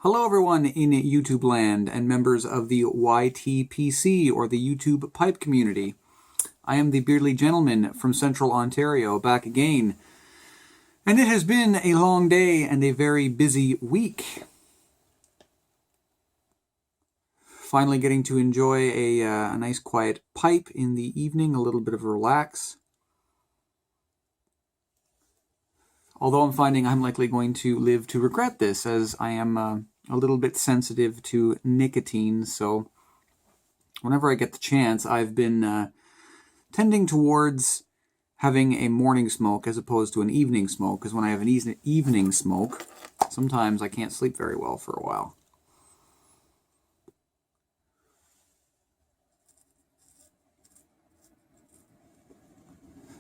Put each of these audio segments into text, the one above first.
Hello everyone in YouTube land and members of the YTPC or the YouTube pipe community. I am the Beardly Gentleman from Central Ontario, back again. And it has been a long day and a very busy week. Finally getting to enjoy a nice quiet pipe in the evening, a little bit of a relax. Although I'm finding I'm likely going to live to regret this, as I am a little bit sensitive to nicotine, so whenever I get the chance, I've been tending towards having a morning smoke as opposed to an evening smoke, because when I have an evening smoke, sometimes I can't sleep very well for a while.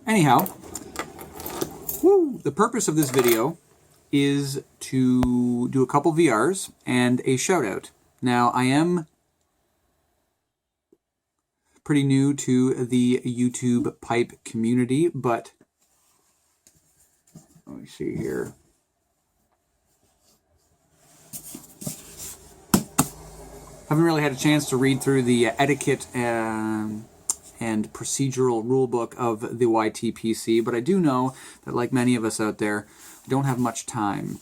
Anyhow, the purpose of this video is to do a couple VRs and a shout out. Now, I am pretty new to the YouTube pipe community, but let me see here. Haven't really had a chance to read through the etiquette and procedural rulebook of the YTPC, but I do know that, like many of us out there, I don't have much time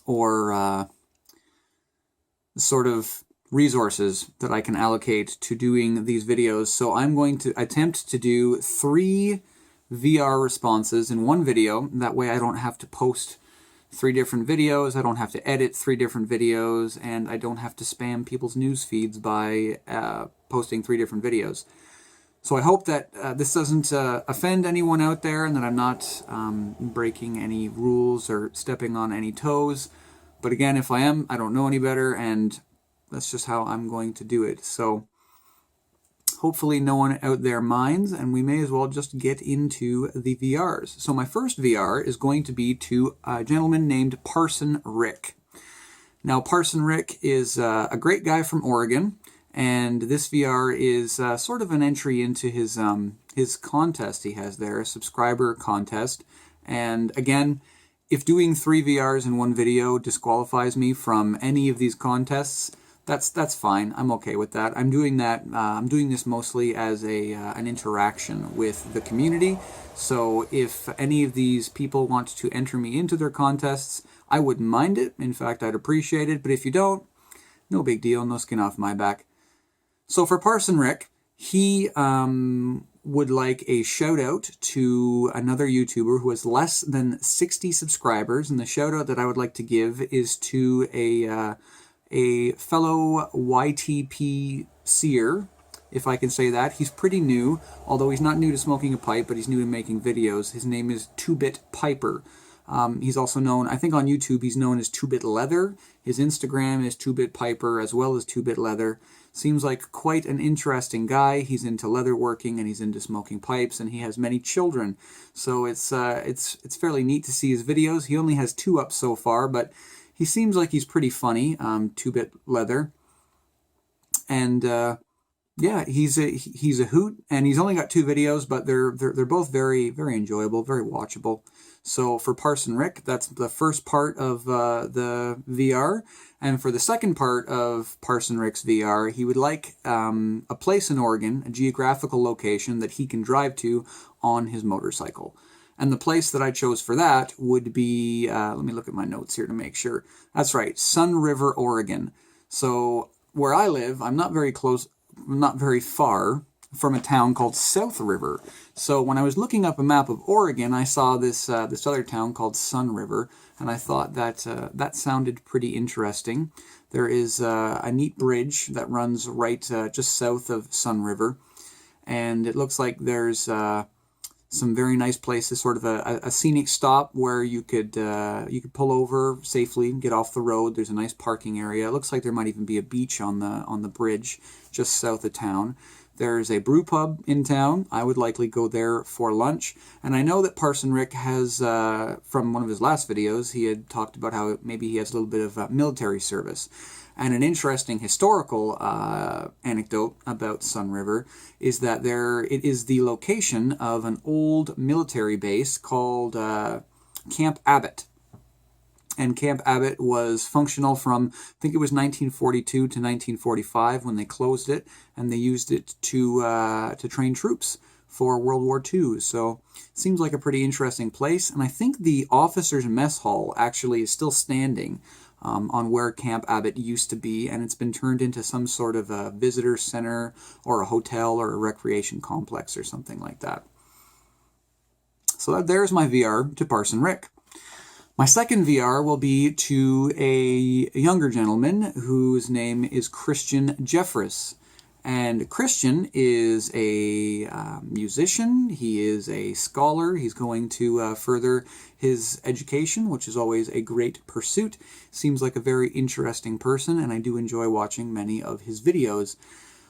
or sort of resources that I can allocate to doing these videos. So I'm going to attempt to do 3 VR responses in one video. That way I don't have to post 3 different videos, I don't have to edit 3 different videos, and I don't have to spam people's news feeds by posting 3 different videos. So I hope that this doesn't offend anyone out there and that I'm not breaking any rules or stepping on any toes. But again, if I am, I don't know any better, and that's just how I'm going to do it. So hopefully no one out there minds, and we may as well just get into the VRs. So my first VR is going to be to a gentleman named Parson Rick. Now, Parson Rick is a great guy from Oregon. And this VR is sort of an entry into his contest he has there, a subscriber contest. And again, if doing 3 VRs in one video disqualifies me from any of these contests, that's fine. I'm okay with that. I'm doing that. I'm doing this mostly as an interaction with the community. So if any of these people want to enter me into their contests, I wouldn't mind it. In fact, I'd appreciate it. But if you don't, no big deal. No skin off my back. So for Parson Rick, he would like a shout out to another YouTuber who has less than 60 subscribers, and the shout out that I would like to give is to a fellow YTP seer, if I can say that. He's pretty new, although he's not new to smoking a pipe, but he's new to making videos. His name is 2-Bit Piper. He's also known, I think on YouTube, he's known as 2-Bit Leather. His Instagram is 2-Bit Piper as well as 2-Bit Leather. Seems like quite an interesting guy. He's into leatherworking and he's into smoking pipes, and he has many children. So it's fairly neat to see his videos. He only has 2 up so far, but he seems like he's pretty funny. 2-Bit Leather, and yeah, he's a hoot, and he's only got 2 videos, but they're both very enjoyable, very watchable. So for Parson Rick, that's the first part of the VR. And for the second part of Parson Rick's VR, he would like a place in Oregon, a geographical location that he can drive to on his motorcycle. And the place that I chose for that would be, let me look at my notes here to make sure. That's right, Sun River, Oregon. So where I live, I'm not very far from a town called South River. So when I was looking up a map of Oregon, I saw this other town called Sun River, and I thought that that sounded pretty interesting. There is a neat bridge that runs right just south of Sun River, and it looks like there's some very nice places, sort of a scenic stop where you could pull over safely, get off the road. There's a nice parking area. It looks like there might even be a beach on the bridge just south of town. There's a brew pub in town. I would likely go there for lunch. And I know that Parson Rick has, from one of his last videos, he had talked about how maybe he has a little bit of military service. And an interesting historical anecdote about Sun River is that it is the location of an old military base called Camp Abbott. And Camp Abbott was functional from, I think it was 1942 to 1945 when they closed it, and they used it to train troops for World War II. So it seems like a pretty interesting place. And I think the officers' mess hall actually is still standing on where Camp Abbott used to be, and it's been turned into some sort of a visitor center or a hotel or a recreation complex or something like that. So there's my VR to Parson Rick. My second VR will be to a younger gentleman whose name is Christian Jeffress. And Christian is a musician, he is a scholar, he's going to further his education, which is always a great pursuit. Seems like a very interesting person, and I do enjoy watching many of his videos.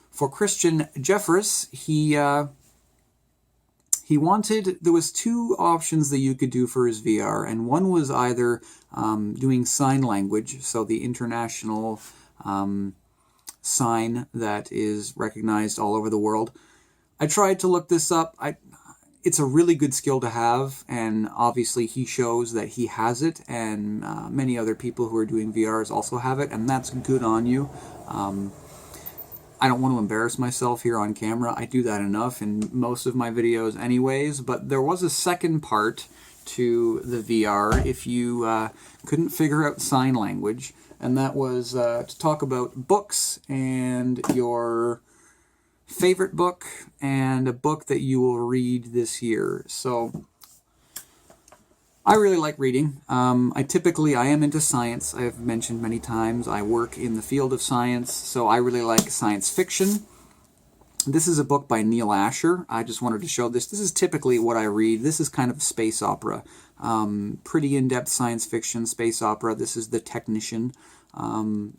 For Christian Jeffress, he wanted, there was two options that you could do for his VR, and one was either doing sign language, so the international sign that is recognized all over the world. I tried to look this up. It's a really good skill to have, and obviously he shows that he has it, and many other people who are doing VRs also have it, and that's good on you. I don't want to embarrass myself here on camera. I do that enough in most of my videos anyways, but there was a second part to the VR if you couldn't figure out sign language, and that was to talk about books and your favorite book and a book that you will read this year. So I really like reading. I am into science. I've mentioned many times I work in the field of science, so I really like science fiction. This is a book by Neil Asher. I just wanted to show this. This is typically what I read. This is kind of space opera. Pretty in-depth science fiction, space opera. This is The Technician.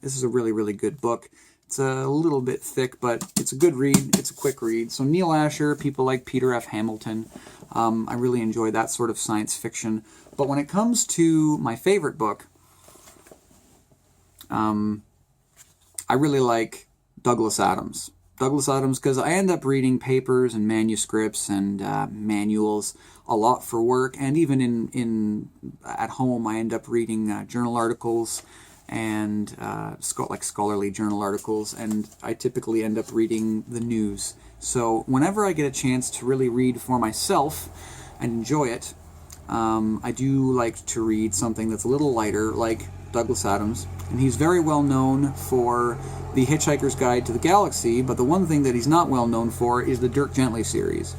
This is a really, really good book. It's a little bit thick, but it's a good read. It's a quick read. So Neil Asher, people like Peter F. Hamilton. I really enjoy that sort of science fiction. But when it comes to my favorite book, I really like Douglas Adams. Douglas Adams, because I end up reading papers and manuscripts and manuals a lot for work, and even in at home I end up reading journal articles and like scholarly journal articles, and I typically end up reading the news. So whenever I get a chance to really read for myself and enjoy it, I do like to read something that's a little lighter, like Douglas Adams. And he's very well known for The Hitchhiker's Guide to the Galaxy, but the one thing that he's not well known for is the Dirk Gently series.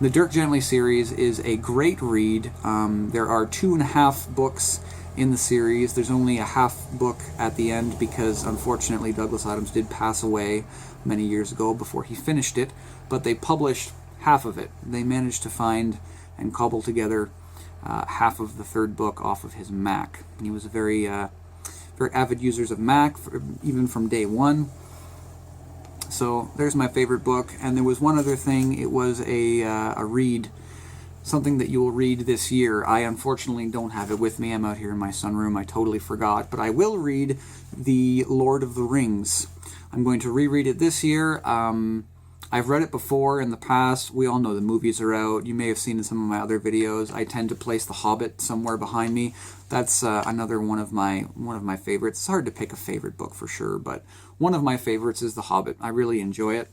The Dirk Gently series is a great read. There are 2.5 books in the series. There's only a half book at the end because unfortunately Douglas Adams did pass away many years ago before he finished it, but they published half of it. They managed to find and cobble together half of the third book off of his Mac. He was a very avid user of Mac, even from day one. So there's my favorite book. And there was one other thing. It was a read, something that you will read this year. I unfortunately don't have it with me. I'm out here in my sunroom. I totally forgot. But I will read The Lord of the Rings. I'm going to reread it this year. I've read it before in the past. We all know the movies are out. You may have seen in some of my other videos. I tend to place The Hobbit somewhere behind me. That's another one of my favorites. It's hard to pick a favorite book for sure, but one of my favorites is The Hobbit. I really enjoy it.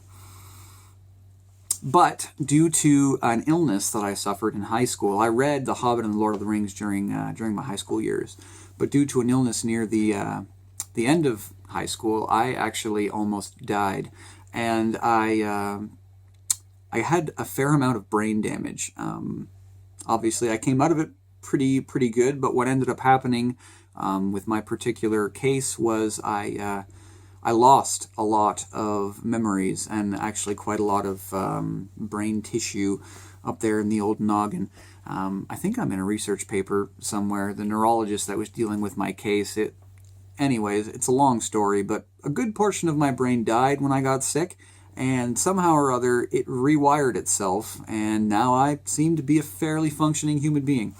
But due to an illness that I suffered in high school, I read The Hobbit and The Lord of the Rings during my high school years. But due to an illness near the end of high school, I actually almost died. And I had a fair amount of brain damage. Obviously, I came out of it pretty good, but what ended up happening with my particular case was I lost a lot of memories and actually quite a lot of brain tissue up there in the old noggin. I think I'm in a research paper somewhere. The neurologist that was dealing with my case, anyways, it's a long story, but a good portion of my brain died when I got sick, and somehow or other it rewired itself, and now I seem to be a fairly functioning human being.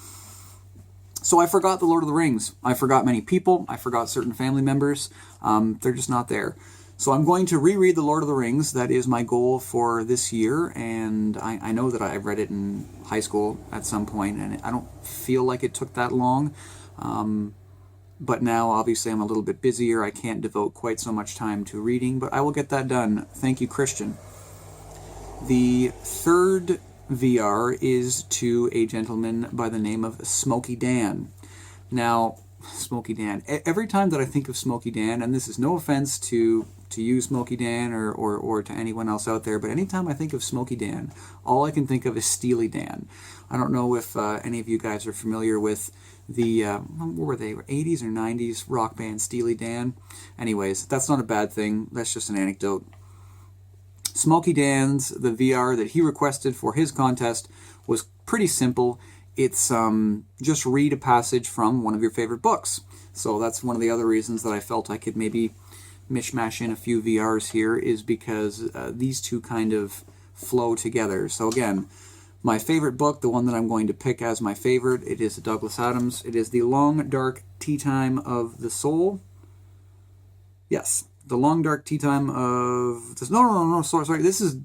So I forgot The Lord of the Rings. I forgot many people. I forgot certain family members. They're just not there. So I'm going to reread The Lord of the Rings. That is my goal for this year, and I know that I read it in high school at some point, and I don't feel like it took that long. but now obviously I'm a little bit busier. I can't devote quite so much time to reading, but I will get that done. Thank you, Christian. The third VR is to a gentleman by the name of Smokey Dan. Now, Smokey Dan. Every time that I think of Smokey Dan, and this is no offense to you, Smokey Dan, or to anyone else out there, but anytime I think of Smokey Dan, all I can think of is Steely Dan. I don't know if any of you guys are familiar with the, what were they, 80s or 90s rock band Steely Dan? Anyways, that's not a bad thing. That's just an anecdote. Smokey Dan's, the VR that he requested for his contest was pretty simple. It's just read a passage from one of your favorite books. So that's one of the other reasons that I felt I could maybe mishmash in a few VRs here, is because these two kind of flow together. So again, my favorite book, the one that I'm going to pick as my favorite, it is Douglas Adams. It is The Long Dark Tea Time of the Soul. Yes, The Long Dark Tea Time of... No, sorry. This is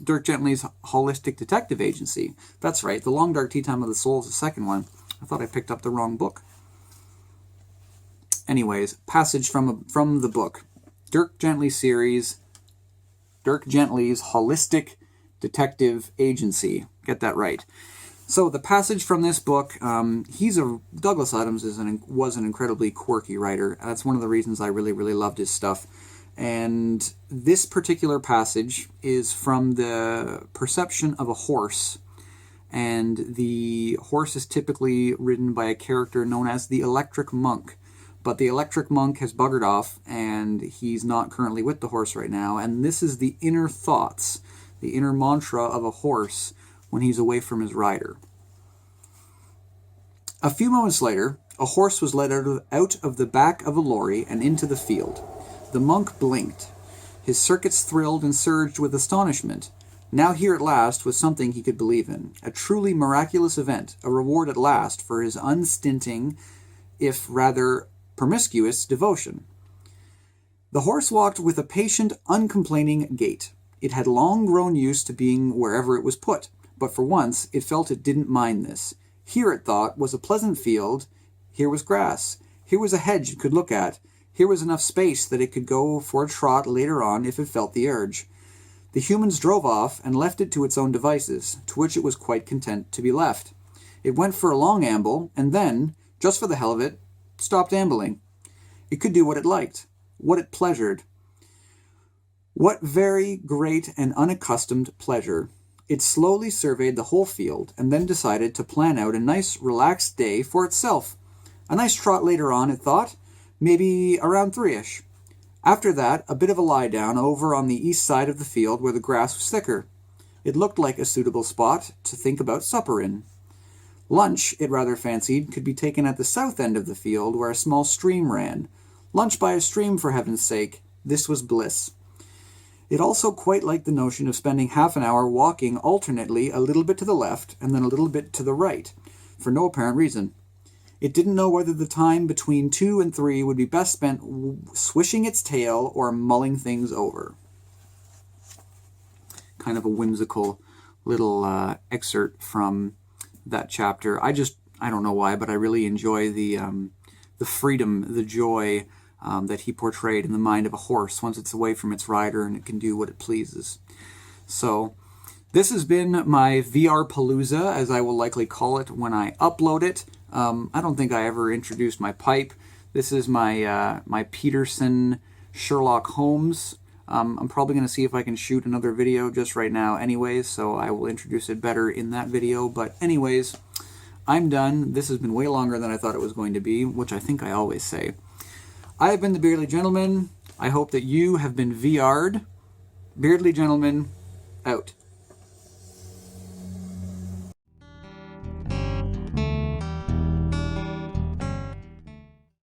Dirk Gently's Holistic Detective Agency. That's right, The Long Dark Tea Time of the Soul is the second one. I thought I picked up the wrong book. Anyways, passage from the book. Dirk Gently series, Dirk Gently's Holistic Detective Agency. Get that right. So the passage from this book, Douglas Adams was an incredibly quirky writer. That's one of the reasons I really, really loved his stuff. And this particular passage is from the perception of a horse. And the horse is typically ridden by a character known as the Electric Monk. But the Electric Monk has buggered off, and he's not currently with the horse right now. And this is the inner thoughts, the inner mantra of a horse when he's away from his rider. A few moments later, a horse was led out of the back of a lorry and into the field. The monk blinked. His circuits thrilled and surged with astonishment. Now here at last was something he could believe in. A truly miraculous event, a reward at last for his unstinting, if rather promiscuous, devotion. The horse walked with a patient, uncomplaining gait. It had long grown used to being wherever it was put, but for once it felt it didn't mind this. Here, it thought, was a pleasant field. Here was grass. Here was a hedge it could look at. Here was enough space that it could go for a trot later on if it felt the urge. The humans drove off and left it to its own devices, to which it was quite content to be left. It went for a long amble, and then, just for the hell of it, stopped ambling. It could do what it liked, what it pleasured. What very great and unaccustomed pleasure. It slowly surveyed the whole field, and then decided to plan out a nice, relaxed day for itself. A nice trot later on, it thought, maybe around 3-ish. After that, a bit of a lie-down over on the east side of the field where the grass was thicker. It looked like a suitable spot to think about supper in. Lunch, it rather fancied, could be taken at the south end of the field where a small stream ran. Lunch by a stream, for heaven's sake. This was bliss. It also quite liked the notion of spending half an hour walking alternately a little bit to the left and then a little bit to the right, for no apparent reason. It didn't know whether the time between 2 and 3 would be best spent swishing its tail or mulling things over. Kind of a whimsical little excerpt from that chapter. I don't know why, but I really enjoy the freedom, the joy that he portrayed in the mind of a horse once it's away from its rider and it can do what it pleases. So this has been my VR-Palooza, as I will likely call it when I upload it. I don't think I ever introduced my pipe. This is my my Peterson Sherlock Holmes. I'm probably going to see if I can shoot another video just right now anyways, so I will introduce it better in that video. But anyways, I'm done. This has been way longer than I thought it was going to be, which I think I always say. I have been the Beardly Gentleman. I hope that you have been VR'd. Beardly Gentleman, out.